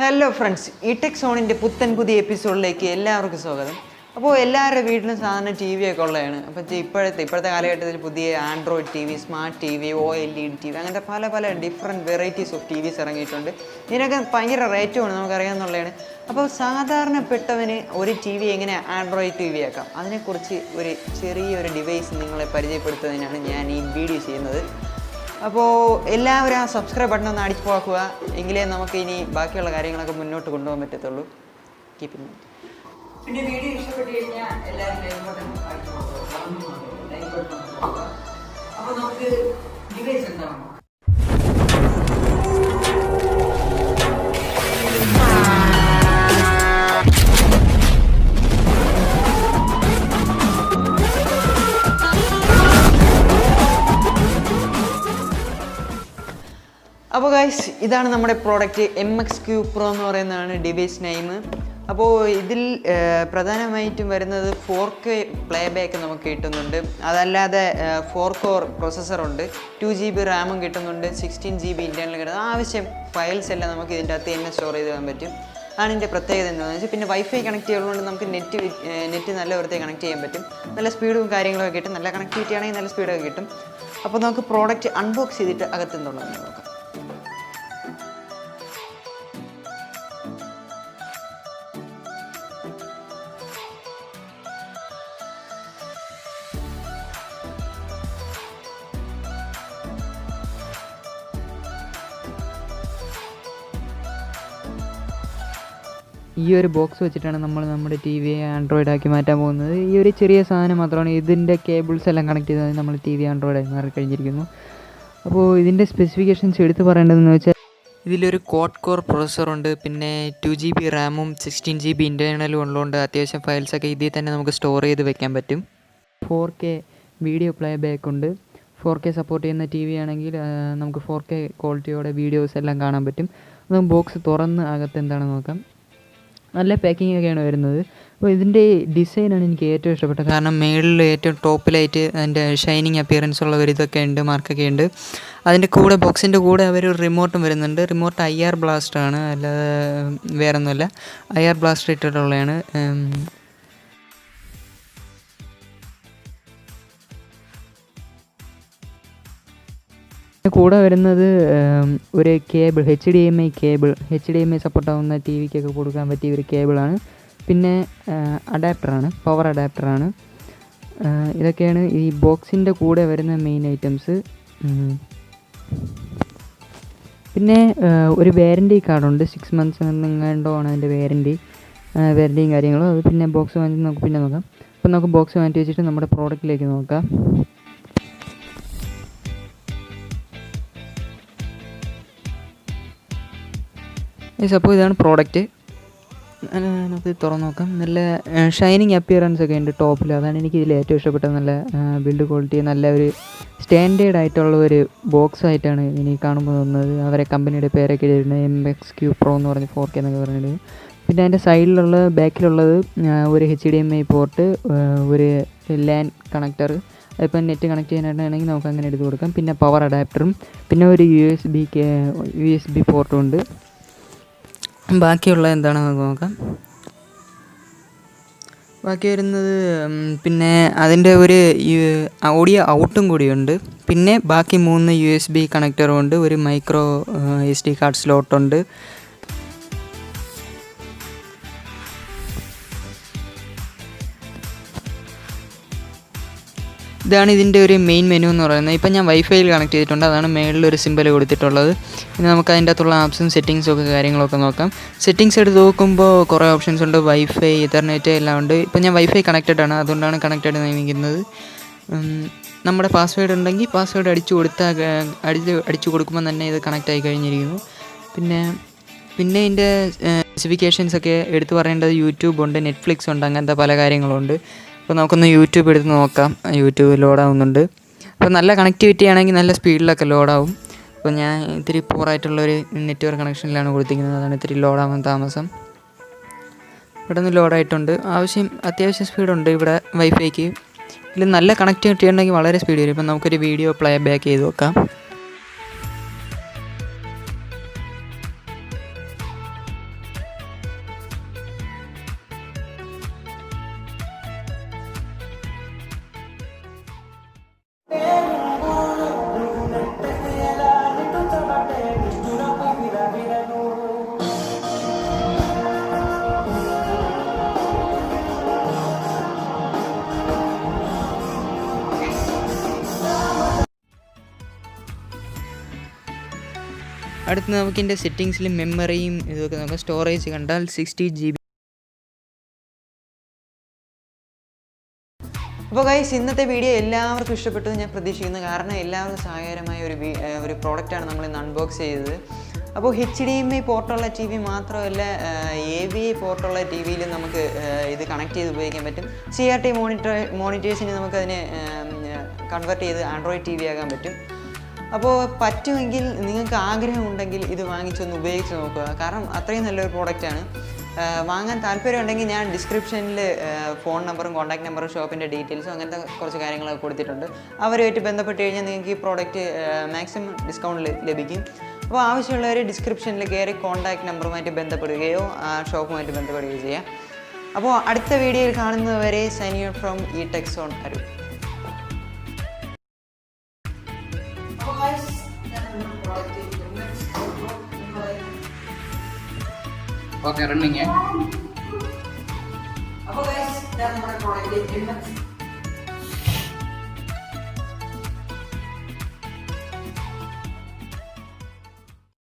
Hello friends, ഈ tech സോണിൻ്റെ പുതിയ എപ്പിസോഡിലേക്ക് എല്ലാവർക്കും സ്വാഗതം. അപ്പോൾ എല്ലാവരുടെ വീട്ടിലും സാധാരണ ടി വി ഒക്കെ ഉള്ളതാണ്. അപ്പോൾ ഇപ്പോഴത്തെ കാലഘട്ടത്തിൽ പുതിയ android T V, smart T V, OLED T V, അങ്ങനത്തെ പല different varieties of T Vs ഇറങ്ങിയിട്ടുണ്ട്. ഇതിനൊക്കെ ഭയങ്കര റേറ്റുമാണ്, നമുക്കറിയാവുന്നതാണ്. അപ്പോൾ സാധാരണപ്പെട്ടവന് ഒരു ടി വി എങ്ങനെ ആൻഡ്രോയിഡ് ടി വി ആക്കാം, അതിനെക്കുറിച്ച് ഒരു ചെറിയൊരു ഡിവൈസ് നിങ്ങളെ പരിചയപ്പെടുത്തുന്നതിനാണ് ഞാൻ ഈ വീഡിയോ ചെയ്യുന്നത്. അപ്പോൾ എല്ലാവരും ആ സബ്സ്ക്രൈബ് ബട്ടൺ ഒന്ന് അടിച്ചു പോക്കുക, എങ്കിലേ നമുക്ക് ഇനി ബാക്കിയുള്ള കാര്യങ്ങളൊക്കെ മുന്നോട്ട് കൊണ്ടുപോകാൻ പറ്റത്തുള്ളൂ. Keep in mind. പിന്നെ വീഡിയോ ഇഷ്ടപ്പെട്ട് കഴിഞ്ഞാൽ എല്ലാവരും ലൈക്ക് ബട്ടൺ അടിച്ചു പോകുക. അപ്പോൾ നമുക്ക് ഡിവൈസ് എന്താണോ അപ്പോൾ ഗൈസ്, ഇതാണ് നമ്മുടെ പ്രോഡക്റ്റ്. MX Q Pro എന്ന് പറയുന്നതാണ് ഡിവൈസ് നെയിം. അപ്പോൾ ഇതിൽ പ്രധാനമായിട്ടും വരുന്നത് 4K പ്ലേ ബാക്ക് നമുക്ക് കിട്ടുന്നുണ്ട്. അതല്ലാതെ 4 കോർ പ്രൊസസ്സറുണ്ട്, 2 GB റാമും കിട്ടുന്നുണ്ട്, 16 GB ഇൻറ്റേർണൽ കിട്ടുന്നത്. ആവശ്യം ഫയൽസ് എല്ലാം നമുക്ക് ഇതിൻ്റെ അകത്ത് തന്നെ സ്റ്റോർ ചെയ്ത് ചെയ്യാൻ പറ്റും. ആണ് ഇതിൻ്റെ പ്രത്യേകത എന്താണെന്ന് വെച്ചാൽ, പിന്നെ വൈഫൈ കണക്ട് ചെയ്യുന്നതുകൊണ്ട് നമുക്ക് നെറ്റ് നല്ല വൃത്തിയായി കണക്ട് ചെയ്യാൻ പറ്റും. നല്ല സ്പീഡും കാര്യങ്ങളൊക്കെ കിട്ടും. നല്ല കണക്ടിവിറ്റി ആണെങ്കിൽ നല്ല സ്പീഡൊക്കെ കിട്ടും. അപ്പോൾ നമുക്ക് പ്രോഡക്റ്റ് അൺബോക്സ് ചെയ്തിട്ട് അകത്തെന്തുണ്ടെന്ന് നോക്കാം. ഈ ഒരു ബോക്സ് വെച്ചിട്ടാണ് നമ്മൾ നമ്മുടെ ടി വിയെ ആൻഡ്രോയിഡ് ആക്കി മാറ്റാൻ പോകുന്നത്. ഈ ഒരു ചെറിയ സാധനം മാത്രമാണ്. ഇതിൻ്റെ കേബിൾസ് എല്ലാം കണക്ട് ചെയ്താൽ നമ്മൾ ടി വി ആൻഡ്രോയിഡ് ആയി മാറിക്കഴിഞ്ഞിരിക്കുന്നു. അപ്പോൾ ഇതിൻ്റെ സ്പെസിഫിക്കേഷൻസ് എടുത്ത് പറയേണ്ടതെന്ന് വെച്ചാൽ, ഇതിലൊരു ക്വാഡ് കോർ പ്രൊസസ്സറുണ്ട്, പിന്നെ 2 GB റാമും 16 GB ഇൻറ്റേർണലും ഉള്ളതുകൊണ്ട് അത്യാവശ്യം ഫയൽസൊക്കെ ഇതിൽ തന്നെ നമുക്ക് സ്റ്റോർ ചെയ്ത് വെക്കാൻ പറ്റും. 4K വീഡിയോ പ്ലേ ബാക്ക് ഉണ്ട്. 4K സപ്പോർട്ട് ചെയ്യുന്ന ടി വി ആണെങ്കിൽ നമുക്ക് 4K ക്വാളിറ്റിയോടെ വീഡിയോസ് എല്ലാം കാണാൻ പറ്റും. നമുക്ക് ബോക്സ് തുറന്ന് അകത്ത് എന്താണെന്ന് നോക്കാം. നല്ല പാക്കിംഗ് ഒക്കെയാണ് വരുന്നത്. അപ്പോൾ ഇതിൻ്റെ ഡിസൈനാണ് എനിക്ക് ഏറ്റവും ഇഷ്ടപ്പെട്ടത്. കാരണം മേളിൽ ഏറ്റവും ടോപ്പിലായിട്ട് അതിൻ്റെ ഷൈനിങ് അപ്പിയറൻസ് ഉള്ള ഒരു ഇതൊക്കെ ഉണ്ട്, മാർക്കൊക്കെ ഉണ്ട്. അതിൻ്റെ കൂടെ ബോക്സിൻ്റെ കൂടെ അവർ റിമോട്ടും വരുന്നുണ്ട്. റിമോട്ട് IR ബ്ലാസ്റ്ററാണ്, അല്ലാതെ വേറൊന്നുമല്ല. IR ബ്ലാസ്റ്റർ ഇട്ടിട്ടുള്ളതാണ്. കൂടെ വരുന്നത് ഒരു കേബിൾ, HDMI സപ്പോർട്ടാവുന്ന ടി വിക്കൊക്കെ കൊടുക്കാൻ പറ്റിയ ഒരു കേബിളാണ്. പിന്നെ അഡാപ്റ്ററാണ്, പവർ അഡാപ്റ്ററാണ്. ഇതൊക്കെയാണ് ഈ ബോക്സിൻ്റെ കൂടെ വരുന്ന മെയിൻ ഐറ്റംസ്. പിന്നെ ഒരു വാറൻറ്റി കാർഡുണ്ട്, 6 months എങ്ങാണ്ടോ ആണ് അതിൻ്റെ വാറൻറ്റിയും കാര്യങ്ങളും. അത് പിന്നെ ബോക്സ് വാങ്ങി നമുക്ക് പിന്നെ നോക്കാം. അപ്പോൾ നമുക്ക് ബോക്സ് മാറ്റി വെച്ചിട്ട് നമ്മുടെ പ്രോഡക്റ്റിലേക്ക് നോക്കാം. അപ്പോൾ ഇതാണ് പ്രോഡക്റ്റ്. നമുക്ക് തുറന്ന് നോക്കാം. നല്ല ഷൈനിങ് അപ്പിയറൻസ് ഒക്കെ ഉണ്ട് ടോപ്പിൽ. അതാണ് എനിക്ക് ഇതിൽ ഏറ്റവും ഇഷ്ടപ്പെട്ടത്. നല്ല ബിൽഡ് ക്വാളിറ്റി, നല്ല ഒരു സ്റ്റാൻഡേർഡ് ആയിട്ടുള്ള ഒരു ബോക്സ് ആയിട്ടാണ് എനിക്ക് കാണുമ്പോൾ തോന്നുന്നത്. അവരെ കമ്പനിയുടെ പേരൊക്കെ എഴുതിയിരുന്നത് MX Q Pro എന്ന് പറഞ്ഞ് 4K എന്നൊക്കെ പറഞ്ഞിട്ട്. പിന്നെ അതിൻ്റെ സൈഡിലുള്ള ബാക്കിലുള്ളത് ഒരു HDMI പോർട്ട്, ഒരു LAN കണക്ടർ. അതിപ്പോൾ നെറ്റ് കണക്ട് ചെയ്യാനായിട്ടാണെങ്കിൽ നമുക്ക് അങ്ങനെ എടുത്ത് കൊടുക്കാം. പിന്നെ പവർ അഡാപ്റ്ററും, പിന്നെ ഒരു USB പോർട്ടും ഉണ്ട്. ബാക്കിയുള്ള എന്താണെന്ന് നോക്കാം. ബാക്കി വരുന്നത് പിന്നെ അതിൻ്റെ ഒരു ഓഡിയോ ഔട്ടും കൂടിയുണ്ട്. പിന്നെ ബാക്കി 3 USB കണക്ടറും ഉണ്ട്. ഒരു മൈക്രോ SD കാർഡ് സ്ലോട്ടുണ്ട്. ഇതാണ് ഇതിൻ്റെ ഒരു മെയിൻ മെനു എന്ന് പറയുന്നത്. ഇപ്പം ഞാൻ വൈഫൈയിൽ കണക്ട് ചെയ്തിട്ടുണ്ട്, അതാണ് മേളിലൊരു സിമ്പൽ കൊടുത്തിട്ടുള്ളത്. ഇനി നമുക്ക് അതിൻ്റെ അകത്തുള്ള ആപ്സും സെറ്റിങ്സും ഒക്കെ കാര്യങ്ങളൊക്കെ നോക്കാം. സെറ്റിങ്സ് എടുത്ത് നോക്കുമ്പോൾ കുറേ ഓപ്ഷൻസ് ഉണ്ട്. വൈഫൈ, ഇതർനെറ്റ് എല്ലാം ഉണ്ട്. ഇപ്പം ഞാൻ വൈഫൈ കണക്റ്റഡ് ആണ്, അതുകൊണ്ടാണ് കണക്റ്റഡ് നിയമിക്കുന്നത്. നമ്മുടെ പാസ്വേഡ് ഉണ്ടെങ്കിൽ പാസ്വേഡ് അടിച്ചു കൊടുക്കുമ്പോൾ തന്നെ ഇത് കണക്റ്റ് ആയി കഴിഞ്ഞിരിക്കുന്നു. പിന്നെ ഇതിൻ്റെ സ്പെസിഫിക്കേഷൻസ് ഒക്കെ എടുത്ത് പറയേണ്ടത് യൂട്യൂബ് ഉണ്ട്, നെറ്റ്ഫ്ലിക്സ് ഉണ്ട്, അങ്ങനത്തെ പല കാര്യങ്ങളുണ്ട്. അപ്പോൾ നമുക്കൊന്ന് യൂട്യൂബ് എടുത്ത് നോക്കാം. യൂട്യൂബ് ലോഡാവുന്നുണ്ട്. അപ്പോൾ നല്ല കണക്ടിവിറ്റി ആണെങ്കിൽ നല്ല സ്പീഡിലൊക്കെ ലോഡാവും. അപ്പോൾ ഞാൻ ഇത്തിരി പൂറായിട്ടുള്ളൊരു നെറ്റ്വർക്ക് കണക്ഷനിലാണ് കൊടുത്തിരിക്കുന്നത്, അതാണ് ഇത്തിരി ലോഡാവാൻ താമസം. പെട്ടെന്ന് ലോഡായിട്ടുണ്ട്. അത്യാവശ്യം സ്പീഡുണ്ട് ഇവിടെ വൈഫൈക്ക്. ഇതിൽ നല്ല കണക്ടിവിറ്റി ഉണ്ടെങ്കിൽ വളരെ സ്പീഡ് വരും. ഇപ്പം നമുക്കൊരു വീഡിയോ പ്ലേ ബാക്ക് ചെയ്ത് നോക്കാം. അടുത്ത് നമുക്കിൻ്റെ സെറ്റിങ്സിൽ മെമ്മറിയും ഇതൊക്കെ നോക്കാം. സ്റ്റോറേജ് കണ്ടാൽ 60 GB. അപ്പോൾ ഗൈസ്, ഇന്നത്തെ വീഡിയോ എല്ലാവർക്കും ഇഷ്ടപ്പെട്ടു ഞാൻ പ്രതീക്ഷിക്കുന്നു. കാരണം എല്ലാവർക്കും സഹായകരമായ ഒരു പ്രോഡക്റ്റാണ് നമ്മൾ ഇന്ന് അൺബോക്സ് ചെയ്തത്. അപ്പോൾ HDMI പോർട്ടുള്ള ടി വി മാത്രമല്ല, AVI പോർട്ടുള്ള ടി വിയിൽ നമുക്ക് ഇത് കണക്ട് ചെയ്ത് ഉപയോഗിക്കാൻ പറ്റും. CRT മോണിറ്റേഴ്സിന് നമുക്കതിനെ കൺവേർട്ട് ചെയ്ത് ആൻഡ്രോയിഡ് ടി വി ആക്കാൻ പറ്റും. അപ്പോൾ പറ്റുമെങ്കിൽ നിങ്ങൾക്ക് ആഗ്രഹമുണ്ടെങ്കിൽ ഇത് വാങ്ങിച്ചൊന്ന് ഉപയോഗിച്ച് നോക്കുക. കാരണം അത്രയും നല്ലൊരു പ്രോഡക്റ്റാണ്. വാങ്ങാൻ താല്പര്യമുണ്ടെങ്കിൽ ഞാൻ ഡിസ്ക്രിപ്ഷനിൽ ഫോൺ നമ്പറും കോൺടാക്ട് നമ്പറും ഷോപ്പിൻ്റെ ഡീറ്റെയിൽസും അങ്ങനത്തെ കുറച്ച് കാര്യങ്ങളൊക്കെ കൊടുത്തിട്ടുണ്ട്. അവരുമായിട്ട് ബന്ധപ്പെട്ട് കഴിഞ്ഞാൽ നിങ്ങൾക്ക് ഈ പ്രോഡക്റ്റ് മാക്സിമം ഡിസ്കൗണ്ട് ലഭിക്കും. അപ്പോൾ ആവശ്യമുള്ളവർ ഡിസ്ക്രിപ്ഷനിൽ കയറി കോൺടാക്ട് നമ്പറുമായിട്ട് ബന്ധപ്പെടുകയോ ഷോപ്പുമായിട്ട് ബന്ധപ്പെടുകയോ ചെയ്യാം. അപ്പോൾ അടുത്ത വീഡിയോയിൽ കാണുന്നതുവരെ signing out from tech zone Aroor. Okay, running. അപ്പോൾ ഗൈസ്, ഇതാണ് നമ്മുടെ പ്രോഡക്റ്റ്.